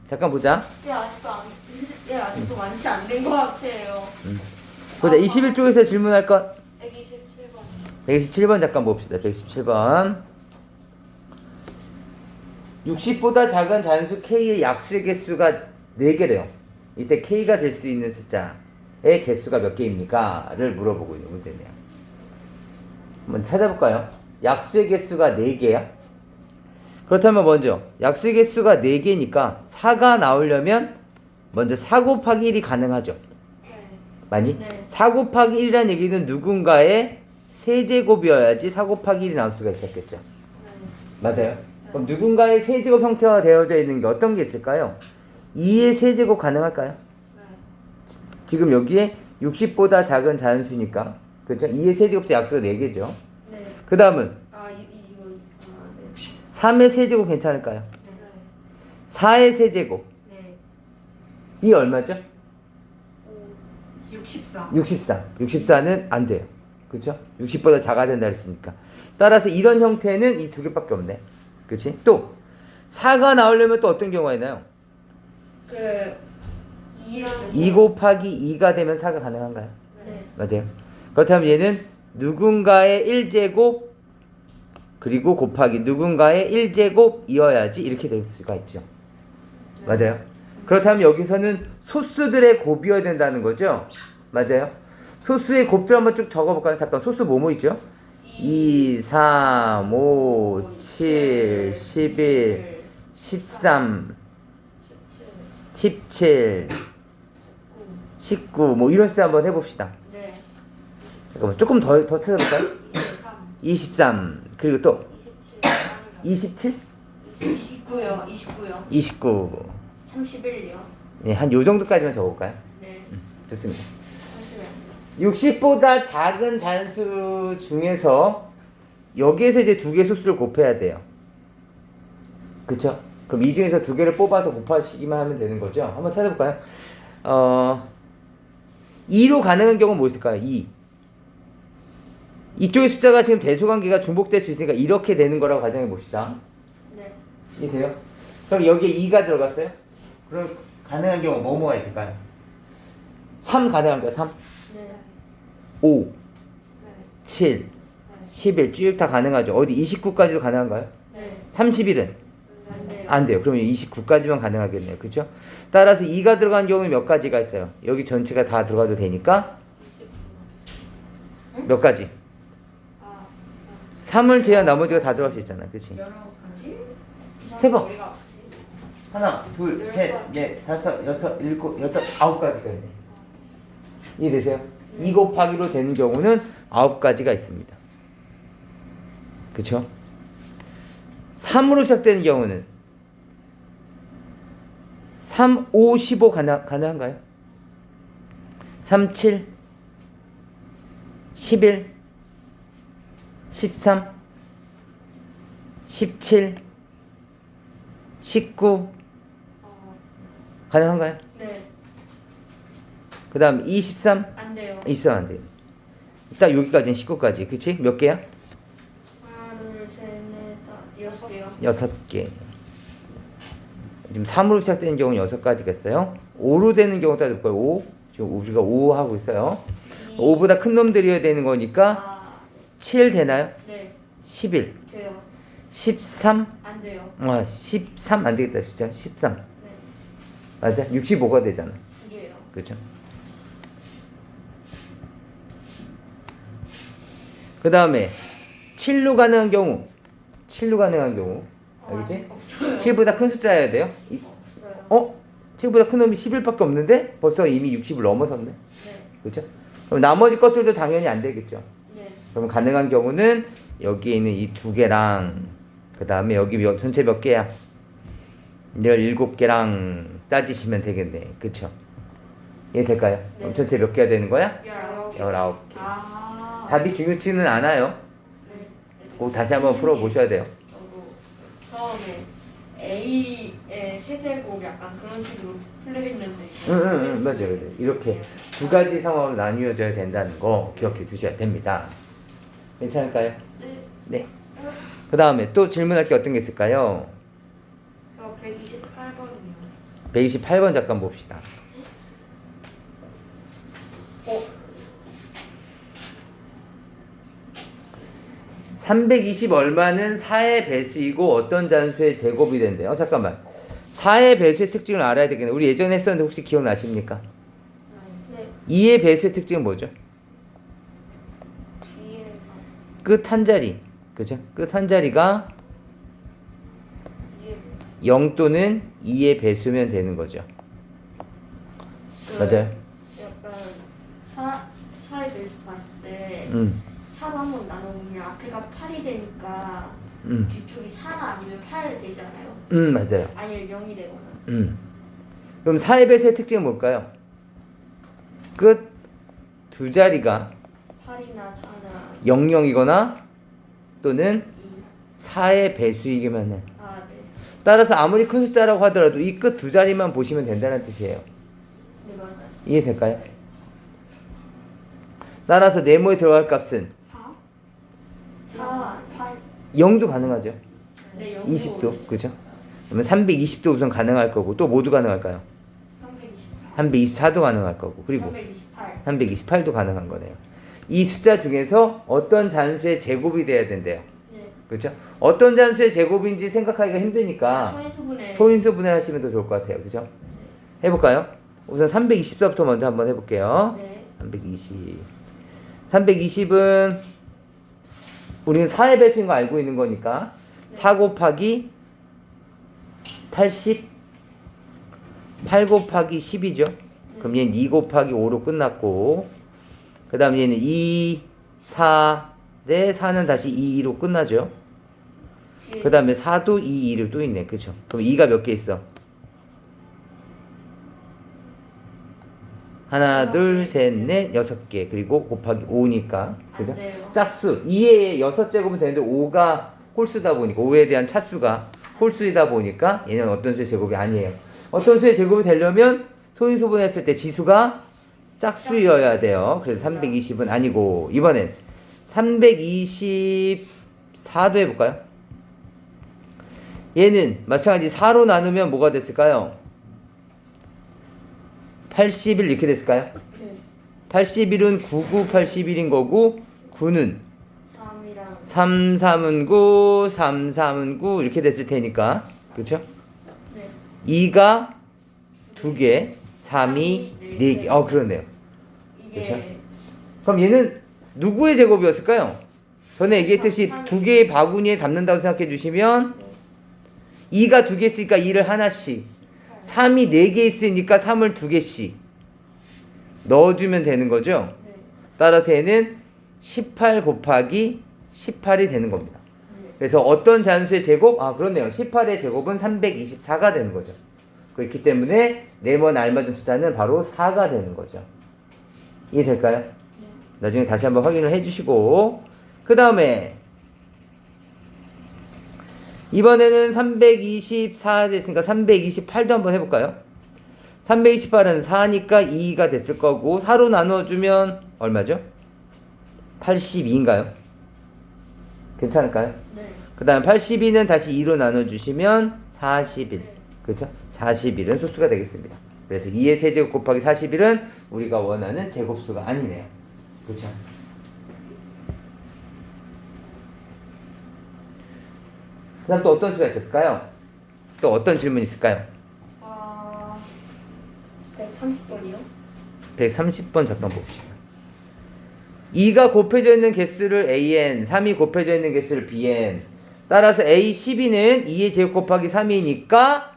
잠깐 보자. 아직도 많지 안 된 것 같아요. 보자. 21쪽에서 질문할 것. 127번. 127번 잠깐 봅시다. 127번. 60보다 작은 잔수 K의 약수의 개수가 4개래요. 이때 K가 될 수 있는 숫자의 개수가 몇 개입니까? 를 물어보고 있는 문제네요. 한번 찾아볼까요? 약수의 개수가 4개야? 그렇다면 먼저 약수의 개수가 4개니까 4가 나오려면 먼저 4 곱하기 1이 가능하죠. 네. 맞니? 네. 4 곱하기 1이라는 얘기는 누군가의 세제곱이어야지 4 곱하기 1이 나올 수가 있었겠죠. 맞아요. 그럼 누군가의 세제곱 형태가 되어져 있는 게 어떤 게 있을까요? 2의 세제곱 가능할까요? 네. 지금 여기에 60보다 작은 자연수니까 그렇죠? 2의 세제곱도 약수가 4개죠. 네. 그 다음은 이거 네. 3의 세제곱 괜찮을까요? 네. 4의 세제곱 네. 이 얼마죠? 64. 64는 안 돼요. 그렇죠? 60보다 작아야 된다 했으니까. 따라서 이런 형태는 이 두 개밖에 없네. 그렇지? 또 4가 나오려면 또 어떤 경우가 있나요? 2 곱하기 2가 되면 4가 가능한가요? 네. 맞아요. 그렇다면 얘는 누군가의 1제곱 그리고 곱하기 누군가의 1제곱이어야지 이렇게 될 수가 있죠. 맞아요. 그렇다면 여기서는 소수들의 곱이어야 된다는 거죠. 맞아요. 소수의 곱들 한번 쭉 적어볼까요? 잠깐 소수 뭐뭐 있죠? 2, 3, 5, 7, 11, 13, 17, 19 뭐 이런 수 한번 해봅시다. 네. 잠깐만 조금 더 찾아볼까요? 23 그리고 또 27? 29요. 29 31요. 네, 한 요 정도까지만 적어볼까요? 네. 좋습니다. 60보다 작은 잔수 중에서 여기에서 이제 두 개의 수수를 곱해야 돼요. 그쵸? 그럼 이 중에서 두 개를 뽑아서 곱하시기만 하면 되는 거죠? 한번 찾아볼까요? 2로 가능한 경우는 뭐 있을까요? 2. 이쪽의 숫자가 지금 대소관계가 중복될 수 있으니까 이렇게 되는 거라고 가정해 봅시다. 네. 이해돼요? 그럼 여기에 2가 들어갔어요? 그럼 가능한 경우 뭐뭐가 있을까요? 3 가능한가요? 3? 네. 5, 네. 7, 11 쭉 다 가능하죠. 어디 29까지도 가능한가요? 네. 30일은? 안 돼요. 안 돼요. 그러면 29까지만 가능하겠네요. 그렇죠? 따라서 2가 들어간 경우는 몇 가지가 있어요? 여기 전체가 다 들어가도 되니까 29. 몇 가지? 3을 제한 나머지가 다 들어갈 수 있잖아. 그렇지? 여러 가지? 세 번. 머리가 아프지? 하나, 둘, 셋, 넷, 다섯, 여섯, 일곱, 여덟, 9가지가 있네. 이해되세요? 2 곱하기로 되는 경우는 9가지가 있습니다. 그쵸? 3으로 시작되는 경우는 3, 5, 15 가능한가요? 3, 7, 11, 13, 17, 19 가능한가요? 네. 그 다음 23? 안 돼요. 23 안 돼요. 딱 여기까지는 19까지. 그치? 몇 개야? 하나, 둘, 셋, 넷, 다섯, 6개. 지금 3으로 시작되는 경우는 6가지겠어요. 5로 되는 경우 따져볼까요? 5. 지금 우리가 5 하고 있어요. 5보다 큰 놈들이어야 되는 거니까 7 되나요? 네. 11. 돼요. 13? 안 돼요. 13 안 되겠다. 진짜 13. 네. 맞아? 65가 되잖아. 두 개요. 그렇죠? 그 다음에 7로 가능한 경우. 7로 가능한 경우. 알겠지? 없어요. 7보다 큰 숫자여야 돼요. 없어요. 7보다 큰 놈이 11밖에 없는데 벌써 이미 60을 넘어섰네. 네. 그렇죠? 그럼 나머지 것들도 당연히 안 되겠죠. 네. 그럼 가능한 경우는 여기에 있는 이 두 개랑 그 다음에 여기 전체 몇 개야? 17개랑 따지시면 되겠네. 그쵸? 이해될까요? 네. 그럼 전체 몇 개가 되는 거야? 19개. 19개. 아. 답이 중요치는 않아요. 네. 꼭 다시 한번 풀어보셔야 돼요. 저도 처음에 A의 세제곱 약간 그런 식으로 풀려있는데. 응, 맞아요. 이렇게 두 가지 상황으로 나뉘어져야 된다는 거 기억해 두셔야 됩니다. 괜찮을까요? 네. 네. 그 다음에 또 질문할 게 어떤 게 있을까요? 저 128번이요. 128번 잠깐 봅시다. 어? 320 얼마는 4의 배수이고 어떤 잔수의 제곱이 된대요. 잠깐만. 4의 배수의 특징을 알아야 되겠네. 우리 예전에 했었는데 혹시 기억나십니까? 네. 2의 배수의 특징은 뭐죠? 뒤에가 끝 한 자리. 그죠? 끝 한 자리가 이게 0 또는 2의 배수면 되는 거죠. 맞아요. 약간 차에 대해서 봤을 때 음. 4로 한번 나눠보면 앞에가 8이 되니까 뒤쪽이 4가 아니면 8 되잖아요. 맞아요. 아니면 0이 되거나. 그럼 4의 배수의 특징은 뭘까요? 끝 두 자리가 8이나 4나 00이거나 또는 2. 4의 배수이기만 해. 아, 네. 따라서 아무리 큰 숫자라고 하더라도 이 끝 두 자리만 보시면 된다는 뜻이에요. 네, 맞아요. 이해될까요? 따라서 네모에 들어갈 값은 4, 8. 0도 가능하죠. 네, 0. 20도. 그죠? 그러면 320도 우선 가능할 거고 또 모두 가능할까요? 324. 324도 가능할 거고 그리고 328. 328도 가능한 거네요. 이 숫자 중에서 어떤 잔수의 제곱이 돼야 된대요. 네. 그렇죠? 어떤 잔수의 제곱인지 생각하기가 힘드니까 소인수분해. 소인수 분해하시면 더 좋을 것 같아요. 그죠? 해볼까요? 우선 324부터 먼저 한번 해볼게요. 네. 320. 320은 우리는 4의 배수인 거 알고 있는 거니까 네. 4 곱하기 80 8 곱하기 10이죠. 그럼 얘는 2 곱하기 5로 끝났고 그 다음 얘는 2, 4, 네 4는 다시 2, 2로 끝나죠. 그 다음에 4도 2, 2로 또 있네. 그쵸? 그럼 2가 몇 개 있어? 하나, 둘, 셋, 넷, 6개. 그리고 곱하기 5니까. 그죠? 안 돼요. 짝수. 2의 6제곱은 되는데 5가 홀수다 보니까 5에 대한 차수가 홀수이다 보니까 얘는 어떤 수의 제곱이 아니에요. 어떤 수의 제곱이 되려면 소인수분했을 때 지수가 짝수여야 돼요. 그래서 320은 아니고 이번엔 324도 해볼까요? 얘는 마찬가지 4로 나누면 뭐가 됐을까요? 81 이렇게 됐을까요? 네. 81은 99, 81인 거고 9는 3이랑 3, 3은 9, 3, 3은 9 이렇게 됐을 테니까 그쵸? 네. 2가 2개, 3이 4개. 그렇네요. 이게 그쵸? 그럼 얘는 누구의 제곱이었을까요? 전에 얘기했듯이 2개의 바구니에 담는다고 생각해 주시면 2가 2개 있으니까 2를 하나씩 3이 4개 있으니까 3을 2개씩 넣어주면 되는 거죠. 네. 따라서 얘는 18 곱하기 18이 되는 겁니다. 네. 그래서 어떤 잔수의 제곱? 그렇네요. 18의 제곱은 324가 되는 거죠. 그렇기 때문에 네모에 알맞은 숫자는 바로 4가 되는 거죠. 이해될까요? 네. 나중에 다시 한번 확인을 해주시고 그 다음에 이번에는 324 됐으니까 328도 한번 해볼까요? 328은 4니까 2가 됐을 거고 4로 나눠주면 얼마죠? 82인가요? 괜찮을까요? 네. 그 다음 82는 다시 2로 나눠주시면 41. 네. 그렇죠? 41은 소수가 되겠습니다. 그래서 2의 세제곱 곱하기 41은 우리가 원하는 제곱수가 아니네요. 그렇죠? 그 다음 또 어떤 수가 있었을까요? 또 어떤 질문이 있을까요? 130번이요? 130번 잠깐 봅시다. 2가 곱해져 있는 개수를 AN, 3이 곱해져 있는 개수를 BN. 따라서 A12는 2의 제곱 곱하기 3이니까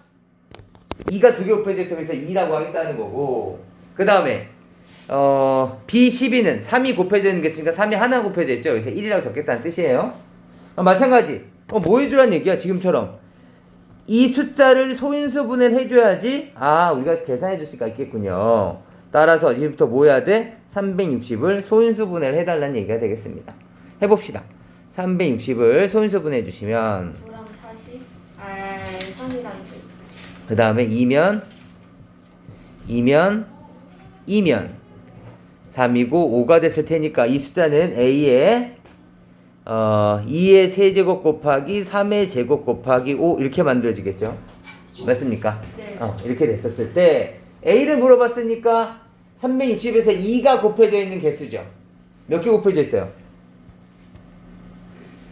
2가 2개 곱해져 있으면서 2라고 하겠다는 거고 그 다음에 B12는 3이 곱해져 있는 개수니까 3이 하나 곱해져 있죠. 그래서 1이라고 적겠다는 뜻이에요. 마찬가지 뭐 해주란 얘기야 지금처럼 이 숫자를 소인수분해를 해줘야지 우리가 계산해 줄 수가 있겠군요. 따라서 이제부터 뭐 해야 돼? 360을 소인수분해를 해달라는 얘기가 되겠습니다. 해봅시다. 360을 소인수분해 해주시면 9랑 40? 3이랑 그 다음에 2면 3이고 5가 됐을 테니까 이 숫자는 A의 2의 세제곱 곱하기 3의 제곱 곱하기 5 이렇게 만들어지겠죠. 맞습니까? 네. 이렇게 됐었을 때 A를 물어봤으니까 360에서 2가 곱해져 있는 개수죠. 몇 개 곱해져 있어요?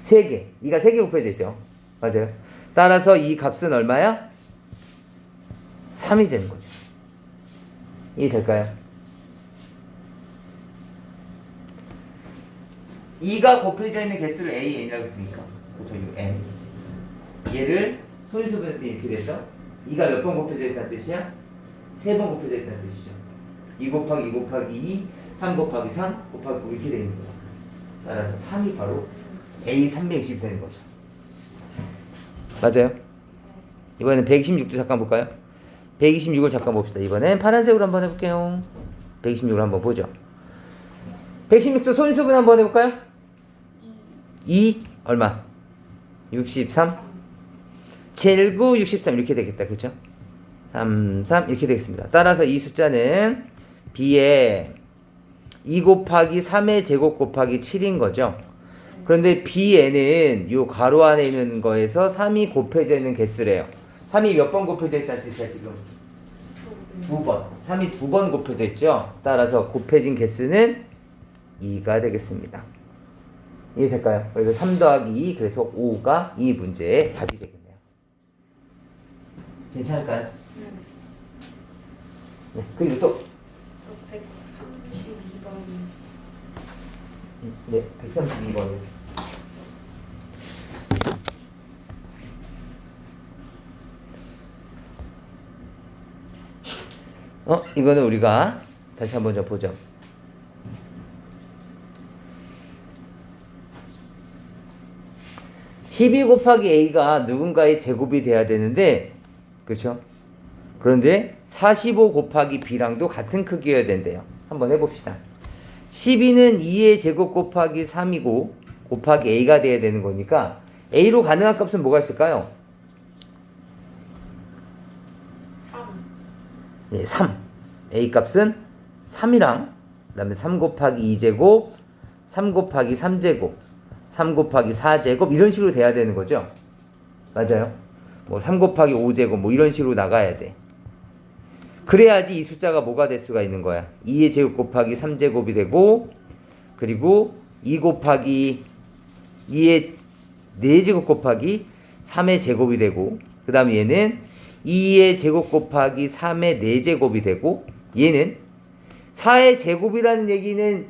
3개. 2가 3개 곱해져 있죠. 맞아요. 따라서 이 값은 얼마야? 3이 되는 거죠. 이해될까요? 2가 곱해져 있는 개수를 A, N이라고 했으니까. 그렇죠. N. 얘를 소인수분할 때 이렇게 돼서 2가 몇 번 곱해져 있다는 뜻이야? 3번 곱해져 있다는 뜻이죠. 2 곱하기 2 곱하기 2, 3 곱하기 3 곱하기 5 이렇게 되는 거야. 따라서 3이 바로 A 320 되는 거죠. 맞아요? 이번엔 126도 잠깐 볼까요? 126을 잠깐 봅시다. 이번엔 파란색으로 한번 해볼게요. 126을 한번 보죠. 116도 소인수분 한번 해볼까요? 2 얼마? 63 7, 9, 63 이렇게 되겠다. 그렇죠? 3, 3 이렇게 되겠습니다. 따라서 이 숫자는 B에 2 곱하기 3의 제곱 곱하기 7인 거죠. 그런데 B에는 요 가로 안에 있는 거에서 3이 곱해져 있는 개수래요. 3이 몇 번 곱해져 있다는 뜻이야 지금? 2번. 3이 2번 곱해져 있죠. 따라서 곱해진 개수는 2가 되겠습니다. 이해될까요? 그래서 3 더하기 2 그래서 5가 이 문제의 답이 되겠네요. 괜찮을까요? 네. 그리고 또 132번. 네, 132번. 이거는 우리가 다시 한번 좀 보죠. (12 곱하기 a가) 누군가의 제곱이 돼야 되는데, 그렇죠? 그런데 45 곱하기 b랑도 같은 크기여야 된대요. 한번 해봅시다. 12는 2의 제곱 곱하기 3이고 곱하기 a가 돼야 되는 거니까 a로 가능한 값은 뭐가 있을까요? 3. 네, 3. a 값은 3이랑 그 다음에 3 곱하기 2제곱 3 곱하기 3제곱 3 곱하기 4제곱 이런 식으로 돼야 되는 거죠. 맞아요. 뭐 3 곱하기 5제곱 뭐 이런 식으로 나가야 돼. 그래야지 이 숫자가 뭐가 될 수가 있는 거야. 2의 제곱 곱하기 3제곱이 되고, 그리고 2 곱하기 2의 4제곱 곱하기 3의 제곱이 되고, 그 다음에 얘는 2의 제곱 곱하기 3의 4제곱이 되고, 얘는 4의 제곱이라는 얘기는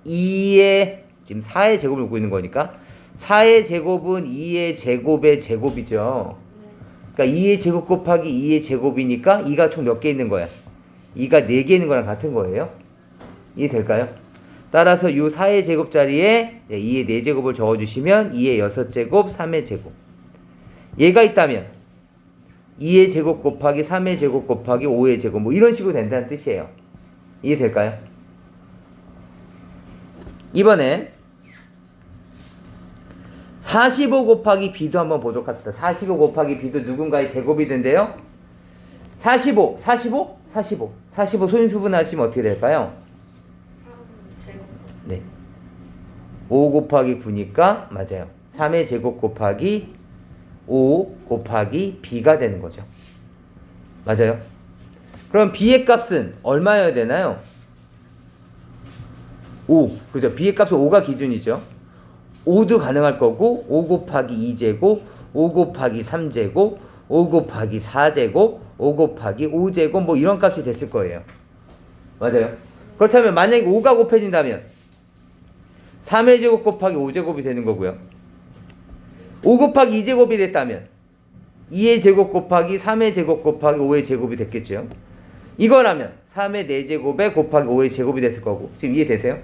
2의 지금 4의 제곱을 놓고 있는 거니까 4의 제곱은 2의 제곱의 제곱이죠. 그러니까 2의 제곱 곱하기 2의 제곱이니까 2가 총 몇 개 있는 거야? 2가 4개 있는 거랑 같은 거예요. 이해될까요? 따라서 이 4의 제곱 자리에 2의 4제곱을 적어주시면 2의 6제곱, 3의 제곱. 얘가 있다면 2의 제곱 곱하기 3의 제곱 곱하기 5의 제곱 뭐 이런 식으로 된다는 뜻이에요. 이해될까요? 이번엔 45 곱하기 b도 한번 보도록 합시다. 45 곱하기 b도 누군가의 제곱이 된대요. 45 소인수분 하시면 어떻게 될까요? 3제곱. 네. 5 곱하기 9니까 맞아요. 3의 제곱 곱하기 5 곱하기 b가 되는 거죠. 맞아요. 그럼 b의 값은 얼마여야 되나요? 5. 그죠? b의 값은 5가 기준이죠. 5도 가능할 거고 5 곱하기 2제곱 5 곱하기 3제곱 5 곱하기 4제곱 5 곱하기 5제곱 뭐 이런 값이 됐을 거예요. 맞아요. 그렇다면 만약에 5가 곱해진다면 3의 제곱 곱하기 5제곱이 되는 거고요. 5 곱하기 2제곱이 됐다면 2의 제곱 곱하기 3의 제곱 곱하기 5의 제곱이 됐겠죠. 이거라면 3의 4제곱에 곱하기 5의 제곱이 됐을 거고. 지금 이해되세요?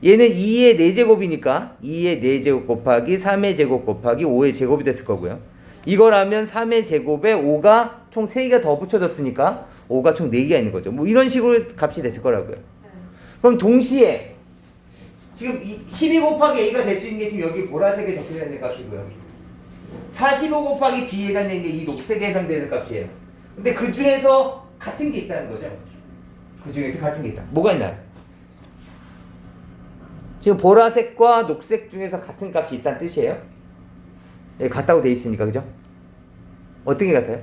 얘는 2의 4제곱이니까 2의 4제곱 곱하기 3의 제곱 곱하기 5의 제곱이 됐을 거고요. 이거라면 3의 제곱에 5가 총 3개가 더 붙여졌으니까 5가 총 4개가 있는 거죠. 뭐 이런 식으로 값이 됐을 거라고요. 그럼 동시에 지금 12 곱하기 a가 될 수 있는 게 지금 여기 보라색에 적혀져 있는 값이고요. 45 곱하기 b에 해당되는 게 이 녹색에 해당되는 값이에요. 근데 그 중에서 같은 게 있다는 거죠. 그 중에서 같은 게 있다. 뭐가 있나요? 지금 보라색과 녹색 중에서 같은 값이 있다는 뜻이에요. 네, 같다고 돼 있으니까, 그죠? 어떤 게 같아요?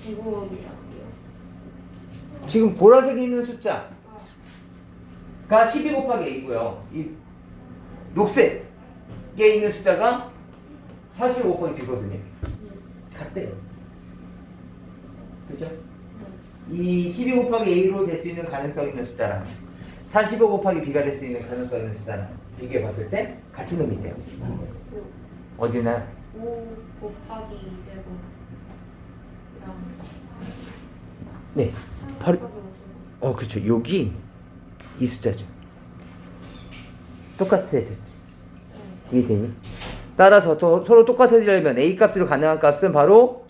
제곱이라고요. 지금 보라색에 있는 숫자가 12 곱하기 a고요. 이 녹색에 있는 숫자가 45 곱하기 b거든요. 같대요. 그죠? 이 12 곱하기 a로 될 수 있는 가능성 있는 숫자랑 45 곱하기 b가 될 수 있는 가능성 있는 숫자랑 비교해 봤을 때 같은 놈이 돼요. 어디나 5 곱하기 2제곱이랑 네. 3 바로 곱하기 5제곱. 그렇죠. 여기 이 숫자죠. 똑같아졌지. 이해되니? 따라서 또 서로 똑같아지려면 a 값으로 가능한 값은 바로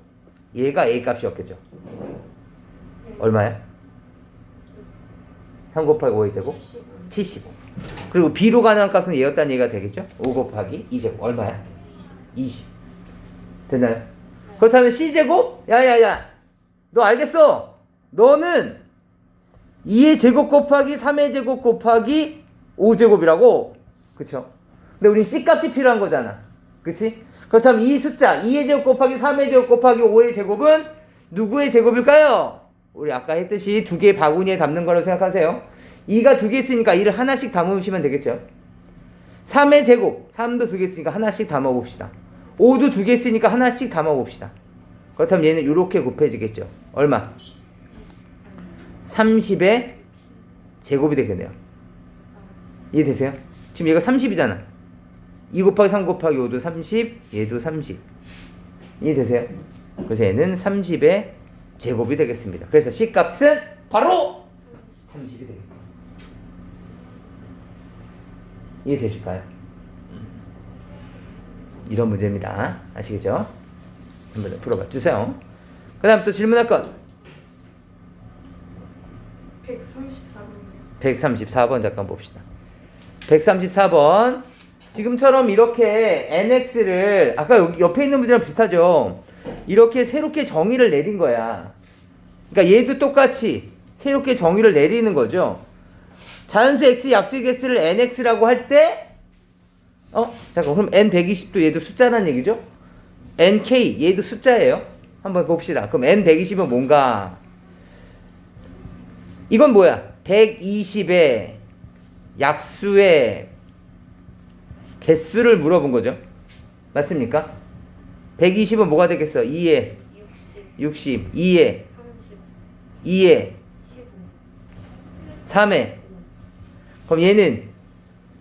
얘가 a 값이었겠죠. 얼마야? 3 곱하기 5의 제곱? 75. 그리고 b로 가능한 값은 얘였다는 얘기가 되겠죠? 5 곱하기 2제곱 얼마야? 20. 됐나요? 그렇다면 c제곱? 야야야 너 알겠어? 너는 2의 제곱 곱하기 3의 제곱 곱하기 5제곱이라고. 그쵸? 근데 우린 찌값이 필요한 거잖아. 그치? 그렇다면 이 숫자 2의 제곱 곱하기 3의 제곱 곱하기 5의 제곱은 누구의 제곱일까요? 우리 아까 했듯이 두 개의 바구니에 담는 거라고 생각하세요. 2가 두 개 있으니까 2를 하나씩 담으시면 되겠죠. 3의 제곱 3도 두 개 있으니까 하나씩 담아봅시다. 5도 두 개 있으니까 하나씩 담아봅시다. 그렇다면 얘는 이렇게 곱해지겠죠. 얼마? 30의 제곱이 되겠네요. 이해되세요? 지금 얘가 30이잖아. 2 곱하기 3 곱하기 5도 30, 얘도 30. 이해되세요? 그래서 얘는 30의 제곱이 되겠습니다. 그래서 C값은 바로 30이 되겠다. 이해되실까요? 이런 문제입니다. 아시겠죠? 한번 더 풀어봐 주세요. 그 다음 또 질문할 것 134번이요. 134번 잠깐 봅시다. 134번 지금처럼 이렇게 nx를 아까 여기 옆에 있는 문제랑 비슷하죠. 이렇게 새롭게 정의를 내린 거야. 그러니까 얘도 똑같이 새롭게 정의를 내리는 거죠. 자연수 x 약수의 개수를 nx라고 할 때 잠깐 그럼 n120도 얘도 숫자란 얘기죠. nk 얘도 숫자예요. 한번 봅시다. 그럼 n120은 뭔가? 이건 뭐야? 120의 약수의 개수를 물어본 거죠. 맞습니까? 120은 뭐가 되겠어? 2에 60, 2에 30, 2에 15. 3에 그럼 얘는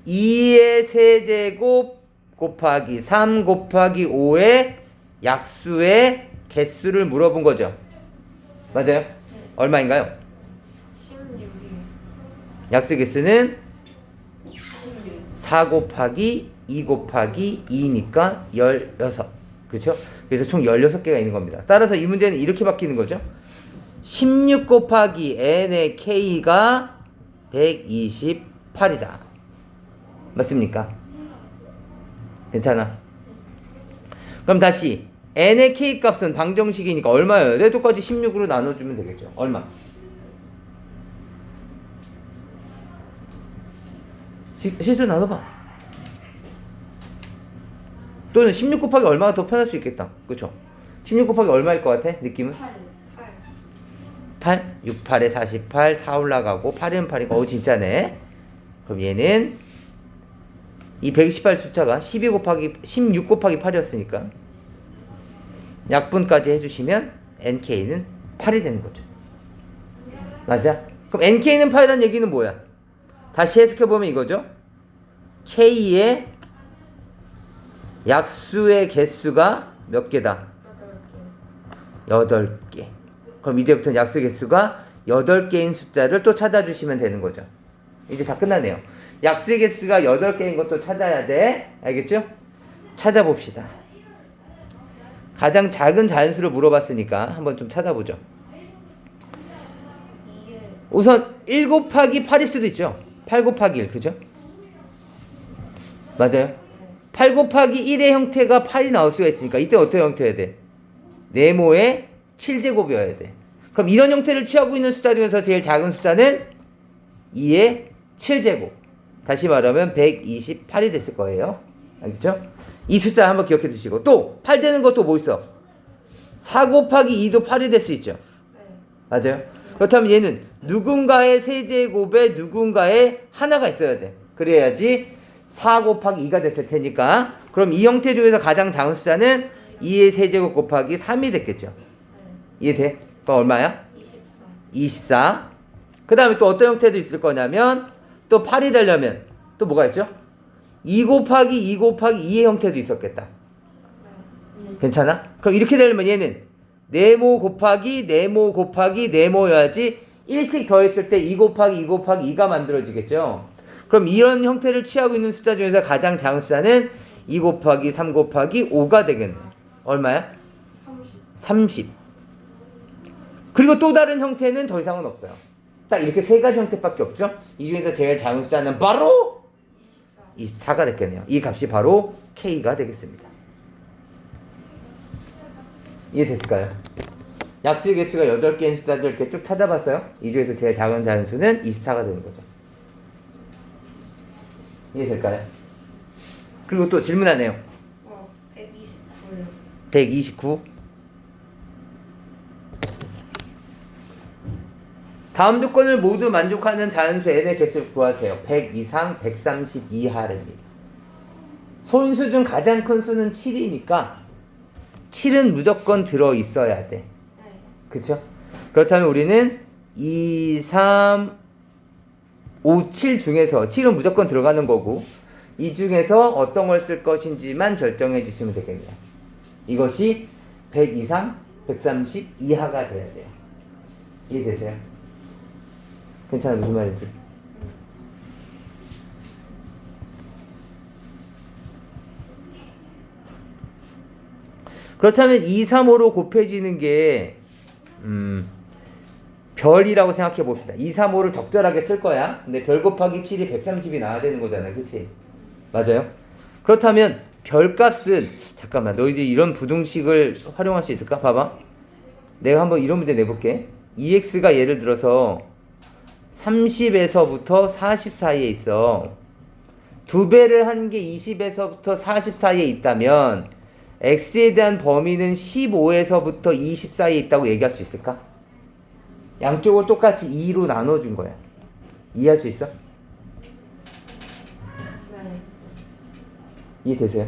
2의 세제곱 곱하기 3 곱하기 5의 약수의 개수를 물어본 거죠. 맞아요? 얼마인가요? 16이요. 약수의 개수는 16. 4 곱하기 2 곱하기 2니까 16. 그렇죠? 그래서 총 16개가 있는 겁니다. 따라서 이 문제는 이렇게 바뀌는 거죠. 16 곱하기 n의 k가 128이다. 맞습니까? 괜찮아? 그럼 다시 n의 k 값은 방정식이니까 얼마예요? 네, 똑같이 16으로 나눠주면 되겠죠. 얼마? 실수 나눠봐. 또는 16 곱하기 얼마가 더 편할 수 있겠다. 그쵸? 16 곱하기 얼마일 것 같아? 느낌은? 8. 8? 6, 8에 48, 4 올라가고 8이면 8이고 진짜네. 그럼 얘는 이 128 숫자가 16 곱하기 8이었으니까 약분까지 해주시면 nk는 8이 되는 거죠. 맞아? 그럼 nk는 8이라는 얘기는 뭐야? 다시 해석해보면 이거죠. k의 약수의 개수가 몇 개다? 8개. 그럼 이제부터는 약수의 개수가 8개인 숫자를 또 찾아주시면 되는 거죠. 이제 다 끝났네요. 약수의 개수가 8개인 것도 찾아야 돼. 알겠죠? 찾아봅시다. 가장 작은 자연수를 물어봤으니까 한번 좀 찾아보죠. 이게 우선 1 곱하기 8일 수도 있죠. 8 곱하기 1, 그죠? 맞아요? 8 곱하기 1의 형태가 8이 나올 수가 있으니까 이때 어떤 형태여야 돼? 네모의 7제곱이어야 돼. 그럼 이런 형태를 취하고 있는 숫자 중에서 제일 작은 숫자는 2의 7제곱. 다시 말하면 128이 됐을 거예요. 알겠죠? 이 숫자 한번 기억해 두시고 또 8 되는 것도 뭐 있어? 4 곱하기 2도 8이 될 수 있죠. 네. 맞아요? 그렇다면 얘는 누군가의 세제곱에 누군가의 하나가 있어야 돼. 그래야지 4 곱하기 2가 됐을 테니까. 그럼 이 형태 중에서 가장 작은 숫자는 2의 세제곱 곱하기 3이 됐겠죠. 네. 이해돼? 그럼 얼마야? 24. 24. 그 다음에 또 어떤 형태도 있을 거냐면 또 8이 되려면 또 뭐가 있죠? 2 곱하기 2 곱하기 2의 형태도 있었겠다. 네. 괜찮아? 그럼 이렇게 되려면 얘는 네모 곱하기 네모 곱하기 네모여야지 1씩 더했을 때 2 곱하기 2 곱하기 2가 만들어지겠죠. 그럼 이런 형태를 취하고 있는 숫자 중에서 가장 작은 숫자는 2 곱하기 3 곱하기 5가 되겠네. 얼마야? 30. 30. 그리고 또 다른 형태는 더 이상은 없어요. 딱 이렇게 세 가지 형태밖에 없죠. 이 중에서 제일 작은 숫자는 바로 24. 24가 됐겠네요. 이 값이 바로 K가 되겠습니다. 이해됐을까요? 약수의 개수가 8개인 숫자들 이렇게 쭉 찾아봤어요. 이 중에서 제일 작은 자연수는 24가 되는 거죠. 이해될까요? 그리고 또 질문하네요. 129요. 129. 다음 조건을 모두 만족하는 자연수 n의 개수를 구하세요. 100 이상 130 이하랍니다. 소인수 중 가장 큰 수는 7이니까 7은 무조건 들어있어야 돼. 네. 그쵸? 그렇다면 우리는 2, 3, 5, 7 중에서 7은 무조건 들어가는 거고 이 중에서 어떤 걸 쓸 것인지만 결정해 주시면 되겠네요. 이것이 100 이상 130 이하가 돼야 돼요. 이해되세요? 괜찮아요? 무슨 말인지? 그렇다면 2, 3, 5로 곱해지는 게 별이라고 생각해 봅시다. 2, 3, 5를 적절하게 쓸 거야. 근데 별 곱하기 7이 130이 나와야 되는 거잖아요. 그치? 맞아요? 그렇다면 별값은 잠깐만 너희들이 이런 부등식을 활용할 수 있을까? 봐봐. 내가 한번 이런 문제 내볼게. 2x가 예를 들어서 30에서부터 40 사이에 있어. 2배를 한 게 20에서부터 40 사이에 있다면 x에 대한 범위는 15에서부터 20 사이에 있다고 얘기할 수 있을까? 양쪽을 똑같이 2로 나눠준 거야. 이해할 수 있어? 네. 이해되세요?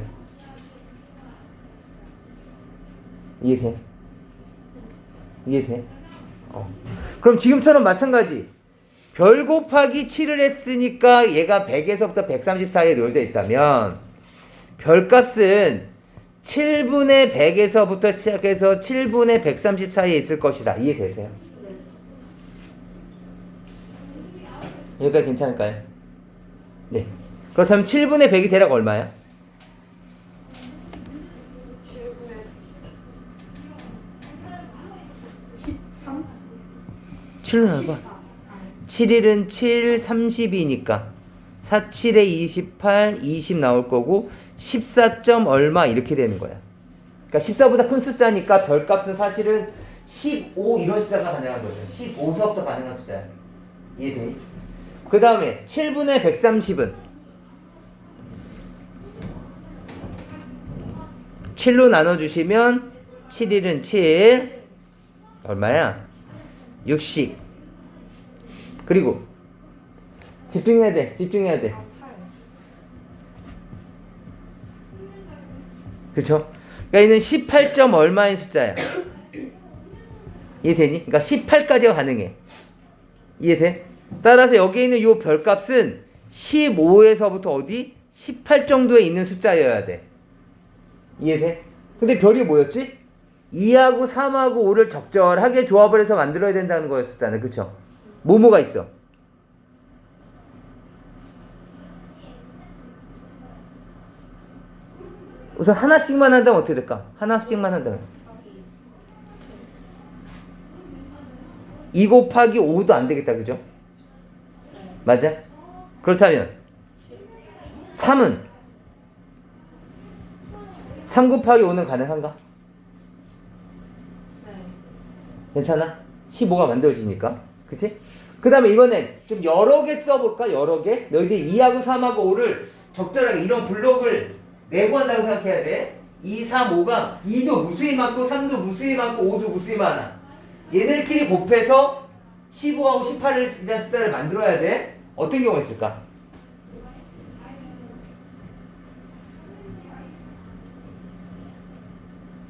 이해돼? 이해돼? 그럼 지금처럼 마찬가지. 별 곱하기 7을 했으니까 얘가 100에서부터 130 사이에 놓여져 있다면 별값은 7분의 100에서부터 시작해서 7분의 130 사이에 있을 것이다. 이해되세요? 네. 여기까지 괜찮을까요? 네. 그렇다면 7분의 100이 대략 얼마야? 7분의 13? 7은 얼마? 14. 7일은 7, 30이니까 4, 7에 28, 20 나올 거고 14점 얼마 이렇게 되는 거야. 그러니까 14보다 큰 숫자니까 별값은 사실은 15 이런 숫자가 가능한 거죠. 15서부터 가능한 숫자야. 이해되니? 그 다음에 7분의 130은 7로 나눠주시면 7일은 7 얼마야? 60. 그리고 집중해야 돼. 집중해야 돼. 8. 그쵸? 그러니까 얘는 18점 얼마인 숫자야. 이해되니? 그러니까 18까지가 가능해. 이해돼? 따라서 여기에 있는 요 별값은 15에서부터 어디? 18 정도에 있는 숫자여야 돼. 이해돼? 근데 별이 뭐였지? 2하고 3하고 5를 적절하게 조합을 해서 만들어야 된다는 거였었잖아요. 그쵸? 뭐뭐가 있어? 우선 하나씩만 한다면 어떻게 될까? 하나씩만 한다면 2 곱하기 5도 안 되겠다. 그죠? 맞아? 그렇다면 3은 3 곱하기 5는 가능한가? 네. 괜찮아? 15가 만들어지니까. 그치? 그 다음에 이번엔 좀 여러 개 써볼까? 여러 개? 너희들이 2하고 3하고 5를 적절하게 이런 블록을 내고 한다고 생각해야 돼. 2, 3, 5가 2도 무수히 많고 3도 무수히 많고 5도 무수히 많아. 얘들끼리 곱해서 15하고 18이라는 숫자를 만들어야 돼. 어떤 경우가 있을까?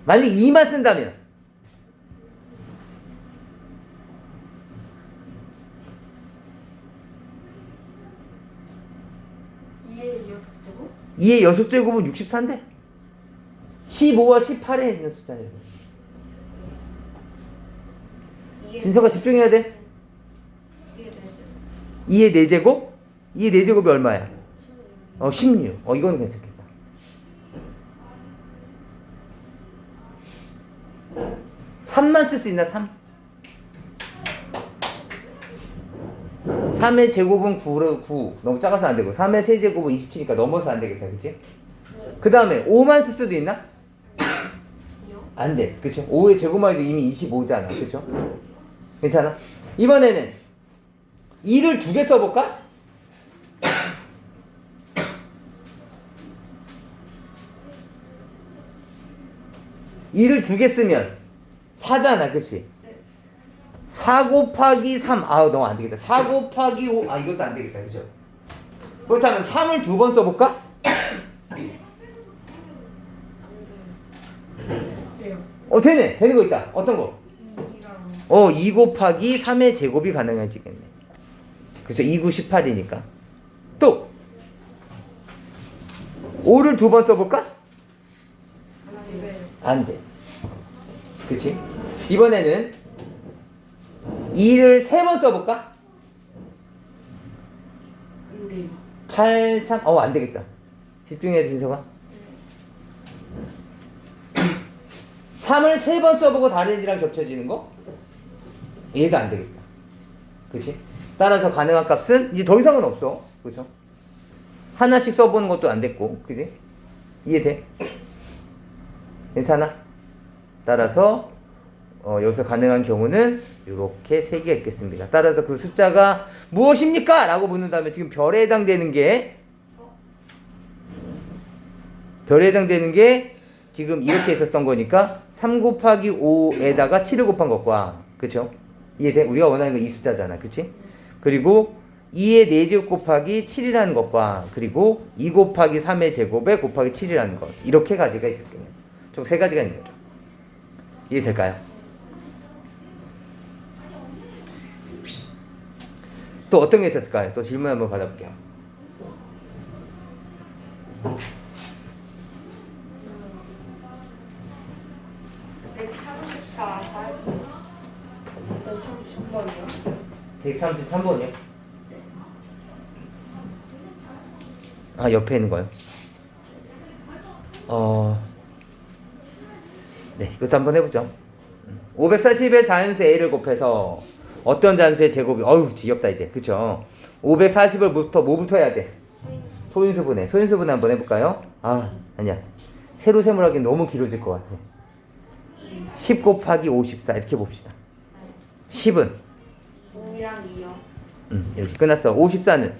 만약 2만 쓴다면 2의 6제곱은 64인데 15와 18에 있는 숫자예요. 진서가 집중해야 돼. 2의 4제곱? 2의 4제곱이 얼마야? 16. 이거는 괜찮겠다. 3만 쓸 수 있나? 3? 3의 제곱은 9. 너무 작아서 안 되고 3의 세제곱은 27이니까 넘어서 안 되겠다. 그치? 그 다음에 5만 쓸 수도 있나? 안 돼. 그쵸? 5의 제곱만 해도 이미 25잖아. 그쵸? 괜찮아? 이번에는 2를 2개 써볼까? 2를 2개 쓰면 4잖아. 그치? 4 곱하기 3. 너무 안 되겠다. 4 곱하기 5. 이것도 안 되겠다. 그죠? 그렇다면 3을 2번 써볼까? 되네. 되는 거 있다. 어떤 거? 2 곱하기 3의 제곱이 가능해지겠네. 그래서 2, 9, 18이니까. 또 5를 2번 써볼까? 안 돼. 그치? 이번에는 2를 3번 써볼까? 8, 3. 안 되겠다. 집중해야 돼, 진서가. 3을 3번 써보고 다른 애들이랑 겹쳐지는 거? 얘가 안 되겠다. 그치? 따라서 가능한 값은 이제 더 이상은 없어. 그쵸? 하나씩 써보는 것도 안 됐고. 그치? 이해돼? 괜찮아? 따라서 여기서 가능한 경우는 이렇게 3개가 있겠습니다. 따라서 그 숫자가 무엇입니까? 라고 묻는다면 지금 별에 해당되는 게 지금 이렇게 있었던 거니까 3 곱하기 5에다가 7을 곱한 것과, 그쵸? 이해돼? 우리가 원하는 건 이 숫자잖아. 그치? 그리고 2의 4제곱 곱하기 7이라는 것과, 그리고 2 곱하기 3의 제곱에 곱하기 7이라는 것. 이렇게 가지가 있을 거예요. 총 3가지가 있는 거죠. 이해될까요? 또 어떤 게 있었을까요? 또 질문 한번 받아볼게요. 134 133번이요? 133번이요? 옆에 있는 거요? 네, 이것도 한번 해보죠. 540의 자연수 a를 곱해서 어떤 자연수의 제곱이, 지겹다 이제. 그쵸? 540을 뭐부터 해야 돼? 소인수분해. 소인수분해 한번 해볼까요? 아니야. 세로 세모하기엔 너무 길어질 것 같아. 10 곱하기 54 이렇게 봅시다. 10은? 5이랑 2요. 이렇게 끝났어. 54는?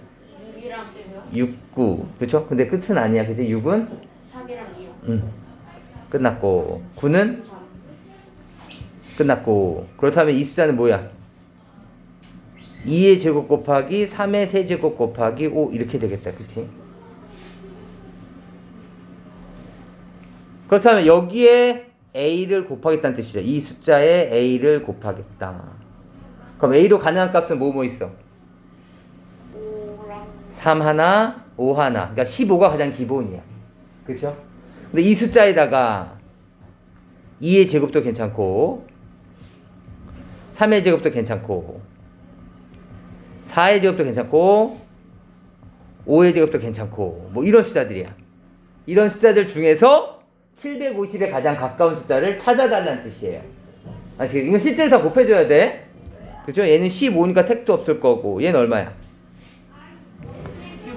6이랑 9요. 6, 9. 그쵸? 근데 끝은 아니야. 그치? 6은? 3이랑 2요. 끝났고. 9는? 3. 끝났고. 그렇다면 이 숫자는 뭐야? 2의 제곱 곱하기 3의 세제곱 곱하기 5 이렇게 되겠다. 그치? 그렇다면 여기에 a를 곱하겠다는 뜻이죠. 이 숫자에 a를 곱하겠다. 그럼 a로 가능한 값은 뭐 있어? 5랑 3 하나, 5 하나. 그러니까 15가 가장 기본이야. 그렇죠? 근데 이 숫자에다가 2의 제곱도 괜찮고 3의 제곱도 괜찮고 4의 제곱도 괜찮고 5의 제곱도 괜찮고 뭐 이런 숫자들이야. 이런 숫자들 중에서 750에 가장 가까운 숫자를 찾아달라는 뜻이에요. 지금 이건 실제로 다 곱해줘야 돼. 그죠? 얘는 15니까 택도 없을 거고 얘는 얼마야?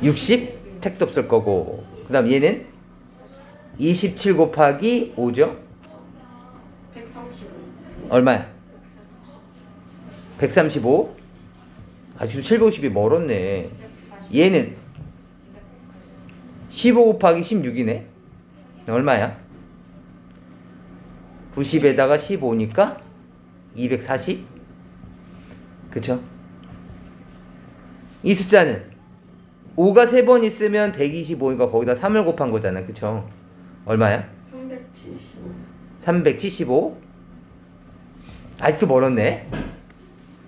60? 택도 없을 거고 그 다음 얘는 27 곱하기 5죠? 135. 얼마야? 135? 지금 750이 멀었네. 얘는 15 곱하기 16이네. 얼마야? 90에다가 15니까 240. 그쵸? 이 숫자는 5가 3번 있으면 125니까 거기다 3을 곱한 거잖아. 그쵸? 얼마야? 375. 375. 아직도 멀었네.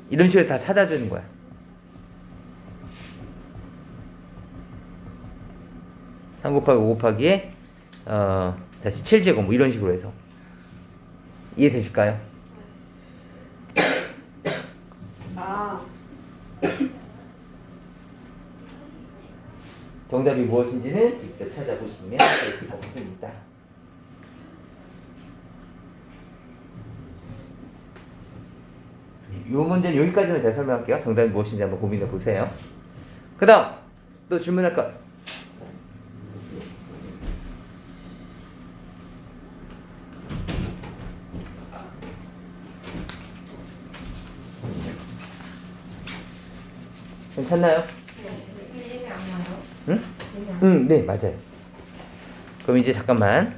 이런 식으로 다 찾아주는 거야. 삼 곱하기 5 곱하기에 다시 7제곱 뭐 이런 식으로 해서 이해되실까요? 아, 정답이 무엇인지는 직접 찾아보시면 알 수 없습니다. 이 문제는 여기까지만 제가 설명할게요. 정답이 무엇인지 한번 고민해 보세요. 그 다음 또 질문할 것. 괜찮나요? 네, 안 나요? 응? 응, 네, 맞아요. 그럼 이제 잠깐만